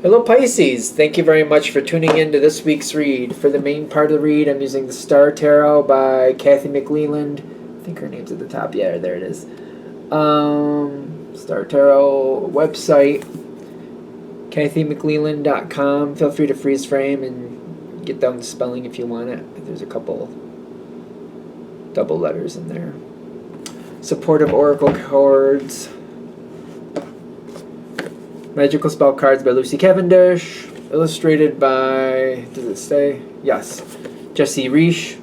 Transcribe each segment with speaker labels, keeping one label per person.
Speaker 1: Hello Pisces, thank you very much for tuning in to this week's read. For the main part of the read, I'm using the Star Tarot by Kathy McLeland. I think her name's at the top. Yeah, there it is. Star Tarot website, kathymcleland.com. Feel free to freeze frame and get down the spelling if you want it. There's a couple double letters in there. Supportive Oracle cards. Magical Spell Cards by Lucy Cavendish. Illustrated by, does it say? Yes. Jesse Reish.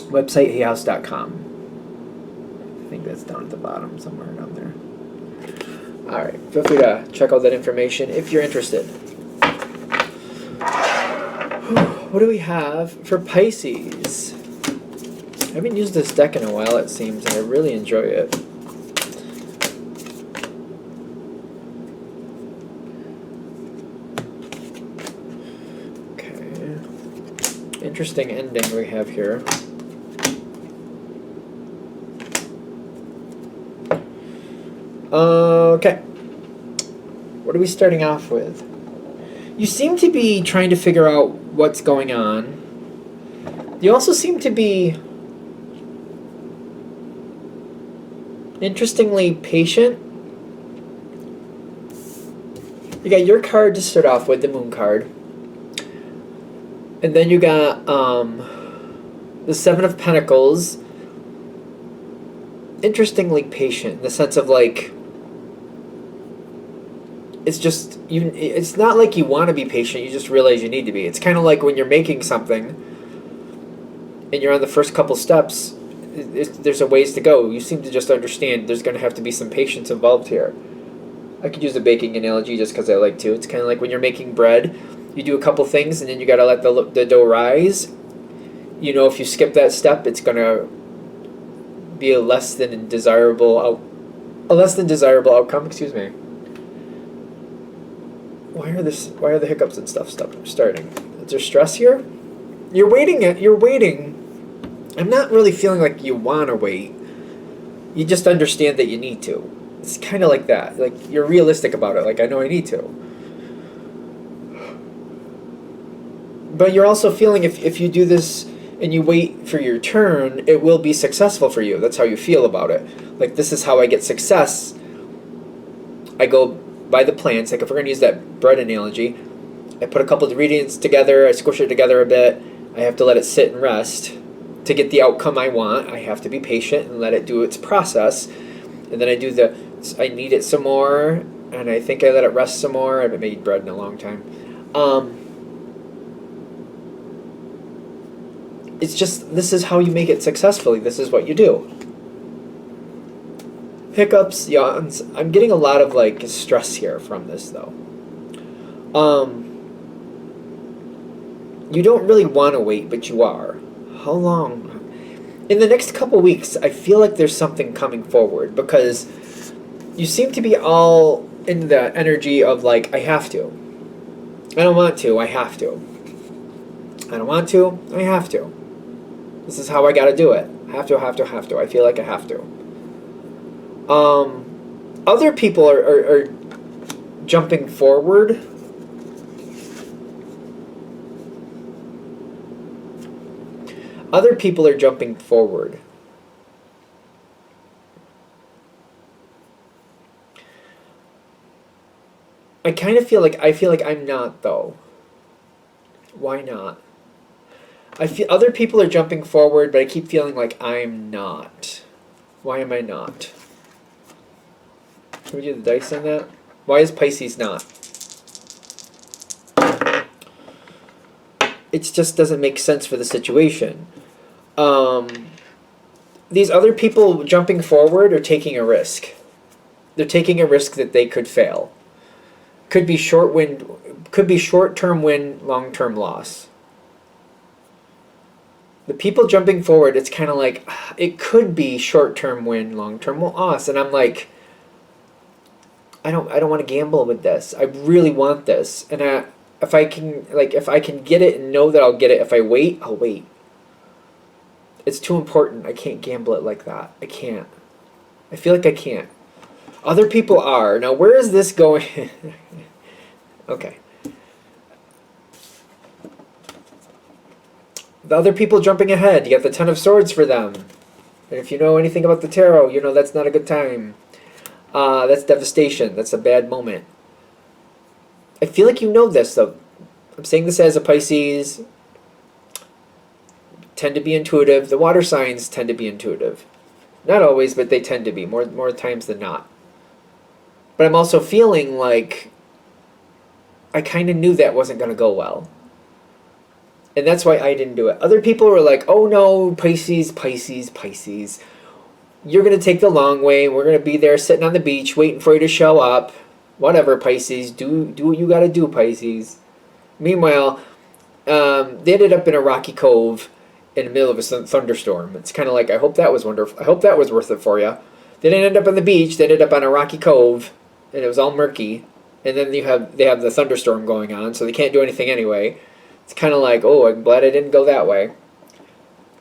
Speaker 1: Website hayhouse.com. I think that's down at the bottom, somewhere down there. Alright, feel free to check out that information if you're interested. What do we have for Pisces? I haven't used this deck in a while, it seems, and I really enjoy it. Interesting ending we have here. Okay. What are we starting off with? You seem to be trying to figure out what's going on. You also seem to be interestingly patient. You got your card to start off with, the Moon card. And then you got the Seven of Pentacles. Interestingly patient, in the sense of like, it's just, it's not like you want to be patient, you just realize you need to be. It's kind of like when you're making something and you're on the first couple steps, there's a ways to go. You seem to just understand there's going to have to be some patience involved here. I could use a baking analogy just because I like to. It's kind of like when you're making bread. You do a couple things, and then you got to let the dough rise. You know, if you skip that step, it's going to be a less than desirable outcome. Excuse me. Why are the hiccups and stuff starting? Is there stress here? You're waiting. I'm not really feeling like you want to wait. You just understand that you need to. It's kind of like that. Like, you're realistic about it. Like, I know I need to. But you're also feeling if you do this and you wait for your turn, it will be successful for you. That's how you feel about it. Like, this is how I get success. I go by the plants. Like, if we're going to use that bread analogy, I put a couple of ingredients together, I squish it together a bit, I have to let it sit and rest. To get the outcome I want, I have to be patient and let it do its process. And then I knead it some more, and I think I let it rest some more. I haven't made bread in a long time. It's just, this is how you make it successfully. This is what you do. Hiccups, yawns. I'm getting a lot of like stress here from this though. You don't really want to wait, but you are. How long? In the next couple weeks, I feel like there's something coming forward because you seem to be all in the energy of like, I have to. I don't want to, I have to. I don't want to, I have to. This is how I gotta do it. Have to. I feel like I have to. Other people are jumping forward. Other people are jumping forward. I kind of feel like I'm not though. Why not? I feel other people are jumping forward, but I keep feeling like I'm not. Why am I not? Can we do the dice on that? Why is Pisces not? It just doesn't make sense for the situation. These other people jumping forward are taking a risk. They're taking a risk that they could fail. Could be short-term win, long-term loss. The people jumping forward, it's kind of like, it could be short-term win, long-term loss. And I'm like, I don't want to gamble with this. I really want this. And if I can get it and know that I'll get it, if I wait, I'll wait. It's too important. I can't gamble it like that. I can't. I feel like I can't. Other people are. Now, where is this going? Okay. The other people jumping ahead, you got the Ten of Swords for them. And if you know anything about the tarot, you know that's not a good time. That's devastation. That's a bad moment. I feel like you know this, though. I'm saying this as a Pisces. Tend to be intuitive. The water signs tend to be intuitive. Not always, but they tend to be, more times than not. But I'm also feeling like I kind of knew that wasn't going to go well. And that's why I didn't do it. Other people were like, oh no, Pisces, Pisces, Pisces. You're going to take the long way. We're going to be there sitting on the beach waiting for you to show up. Whatever, Pisces. Do what you got to do, Pisces. Meanwhile, they ended up in a rocky cove in the middle of a thunderstorm. It's kind of like, I hope that was wonderful. I hope that was worth it for you. They didn't end up on the beach. They ended up on a rocky cove, and it was all murky. And then they have the thunderstorm going on, so they can't do anything anyway. It's kind of like, oh, I'm glad I didn't go that way.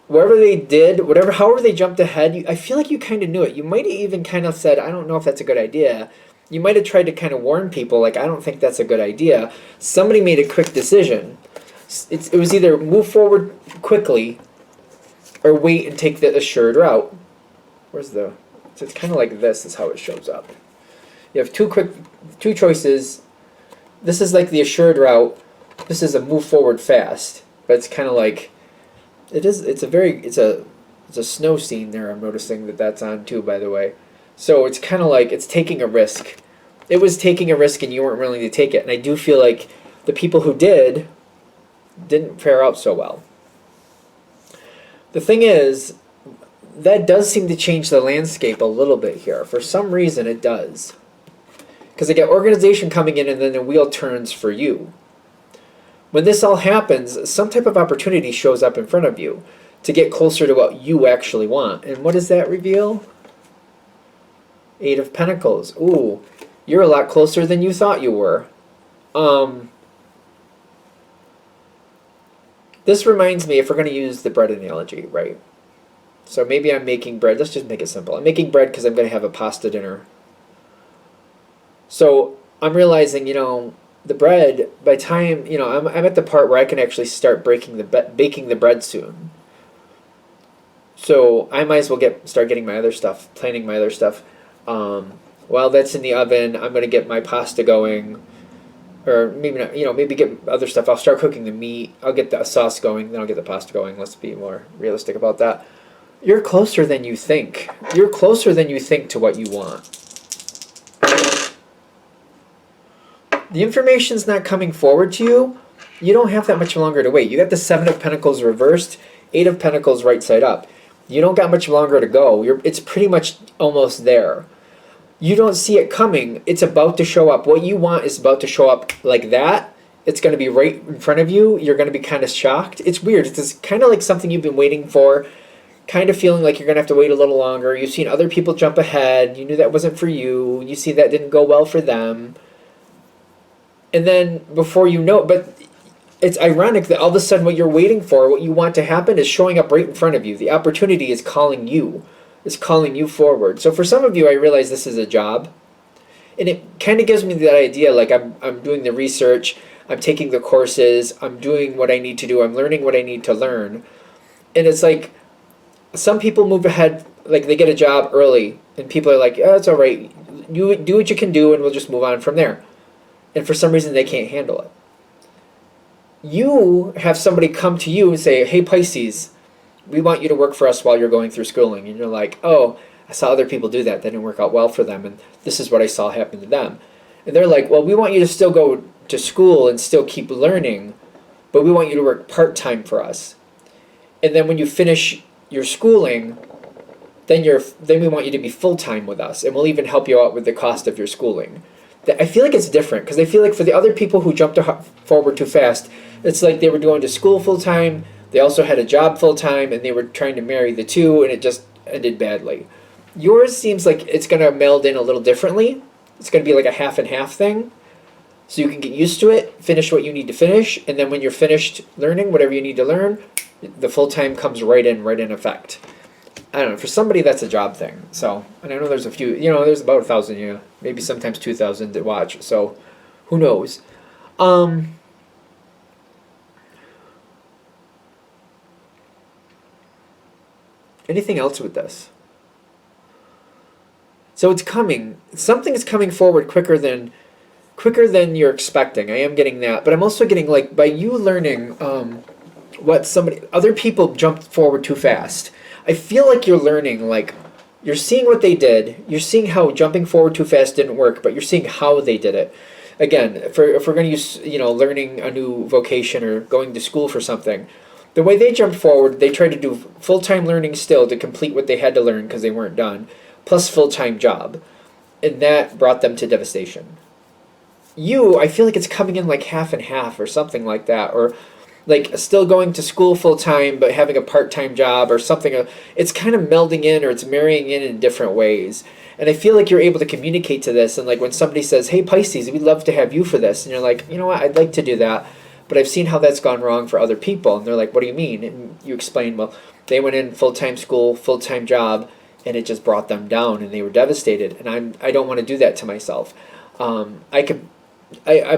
Speaker 1: Wherever they did, however they jumped ahead, I feel like you kind of knew it. You might have even kind of said, I don't know if that's a good idea. You might have tried to kind of warn people, like, I don't think that's a good idea. Somebody made a quick decision. It was either move forward quickly or wait and take the assured route. So it's kind of like this is how it shows up. You have two choices. This is like the assured route. This is a move forward fast. But it's kind of like, it's a snow scene there. I'm noticing that's on too, by the way. So it's kind of like it's taking a risk. It was taking a risk and you weren't willing to take it. And I do feel like the people who didn't fare out so well. The thing is, that does seem to change the landscape a little bit here. For some reason, it does. Because I get organization coming in and then the wheel turns for you. When this all happens, some type of opportunity shows up in front of you to get closer to what you actually want. And what does that reveal? Eight of Pentacles. Ooh, you're a lot closer than you thought you were. This reminds me, if we're going to use the bread analogy, right? So maybe I'm making bread. Let's just make it simple. I'm making bread because I'm going to have a pasta dinner. So I'm realizing, the bread, by time, I'm at the part where I can actually start baking the bread soon. So I might as well start getting my other stuff, planning my other stuff. While that's in the oven, I'm going to get my pasta going. Or maybe not, maybe get other stuff. I'll start cooking the meat. I'll get the sauce going, then I'll get the pasta going. Let's be more realistic about that. You're closer than you think. You're closer than you think to what you want. The information's not coming forward to you. You don't have that much longer to wait. You got the Seven of Pentacles reversed, Eight of Pentacles right side up. You don't got much longer to go. It's pretty much almost there. You don't see it coming. It's about to show up. What you want is about to show up like that. It's going to be right in front of you. You're going to be kind of shocked. It's weird. It's kind of like something you've been waiting for, kind of feeling like you're going to have to wait a little longer. You've seen other people jump ahead. You knew that wasn't for you. You see that didn't go well for them. And then before you know it, but it's ironic that all of a sudden what you're waiting for, what you want to happen, is showing up right in front of you. The opportunity is calling you. Is calling you forward. So for some of you, I realize this is a job. And it kind of gives me that idea, like I'm doing the research, I'm taking the courses, I'm doing what I need to do, I'm learning what I need to learn. And it's like, some people move ahead, like they get a job early, and people are like, oh, it's all right. You do what you can do, and we'll just move on from there. And for some reason, they can't handle it. You have somebody come to you and say, hey, Pisces, we want you to work for us while you're going through schooling. And you're like, oh, I saw other people do that. That didn't work out well for them. And this is what I saw happen to them. And they're like, well, we want you to still go to school and still keep learning, but we want you to work part-time for us. And then when you finish your schooling, then we want you to be full-time with us. And we'll even help you out with the cost of your schooling. I feel like it's different because I feel like for the other people who jumped forward too fast, it's like they were going to school full-time, they also had a job full-time, and they were trying to marry the two, and it just ended badly. Yours seems like it's going to meld in a little differently. It's going to be like a half and half thing. So you can get used to it, finish what you need to finish, and then when you're finished learning whatever you need to learn, the full-time comes right in effect. I don't know, for somebody that's a job thing. So, and I know there's a few, there's about 1,000, maybe sometimes 2,000 to watch. So, who knows? Um, anything else with this? So it's coming. Something is coming forward quicker than you're expecting. I am getting that, but I'm also getting like by you learning what somebody other people jumped forward too fast. I feel like you're learning like you're seeing what they did. You're seeing how jumping forward too fast didn't work, but you're seeing how they did it. Again, if we're going to use learning a new vocation or going to school for something, the way they jumped forward, they tried to do full-time learning still to complete what they had to learn because they weren't done, plus full-time job, and that brought them to devastation. I feel like it's coming in like half and half or something like that, or like still going to school full time but having a part time job or something. It's kind of melding in or it's marrying in different ways. And I feel like you're able to communicate to this. And like when somebody says, "Hey Pisces, we'd love to have you for this," and you're like, "You know what? I'd like to do that, but I've seen how that's gone wrong for other people." And they're like, "What do you mean?" And you explain, "Well, they went in full time school, full time job, and it just brought them down, and they were devastated. And I don't want to do that to myself. I'm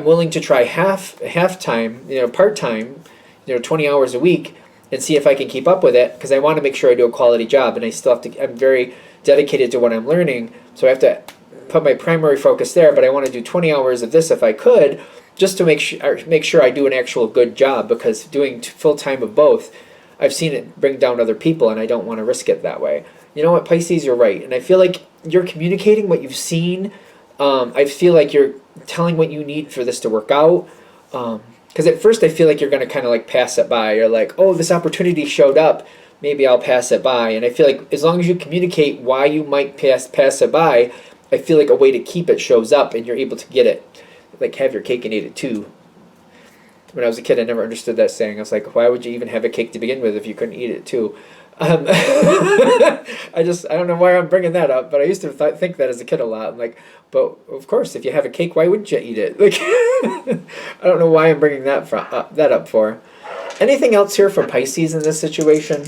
Speaker 1: willing to try half time, part time, 20 hours a week, and see if I can keep up with it because I want to make sure I do a quality job, and I still have to. I'm very dedicated to what I'm learning, so I have to put my primary focus there. But I want to do 20 hours of this if I could, just to make sure I do an actual good job because doing full time of both, I've seen it bring down other people, and I don't want to risk it that way. You know what, Pisces, you're right, and I feel like you're communicating what you've seen. I feel like you're telling what you need for this to work out. Because at first I feel like you're going to kind of like pass it by. You're like, oh, this opportunity showed up. Maybe I'll pass it by. And I feel like as long as you communicate why you might pass it by, I feel like a way to keep it shows up and you're able to get it. Like have your cake and eat it too. When I was a kid, I never understood that saying. I was like, why would you even have a cake to begin with if you couldn't eat it too? I don't know why I'm bringing that up, but I used to think that as a kid a lot. I'm like, but of course, if you have a cake, why wouldn't you eat it? Like, I don't know why I'm bringing that up for. Anything else here for Pisces in this situation?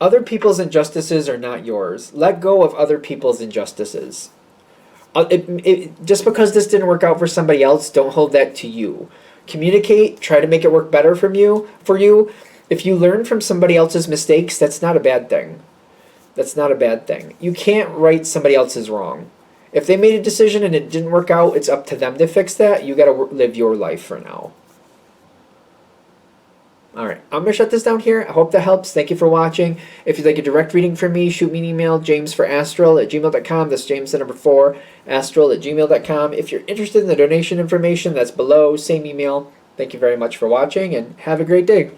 Speaker 1: Other people's injustices are not yours. Let go of other people's injustices. Just because this didn't work out for somebody else, don't hold that to you. Communicate, try to make it work better for you. If you learn from somebody else's mistakes, that's not a bad thing. That's not a bad thing. You can't right somebody else's wrong. If they made a decision and it didn't work out, it's up to them to fix that. You got to live your life for now. All right, I'm going to shut this down here. I hope that helps. Thank you for watching. If you'd like a direct reading from me, shoot me an email, jamesforastral@gmail.com. That's James the number 4, astral@gmail.com. If you're interested in the donation information, that's below. Same email. Thank you very much for watching, and have a great day.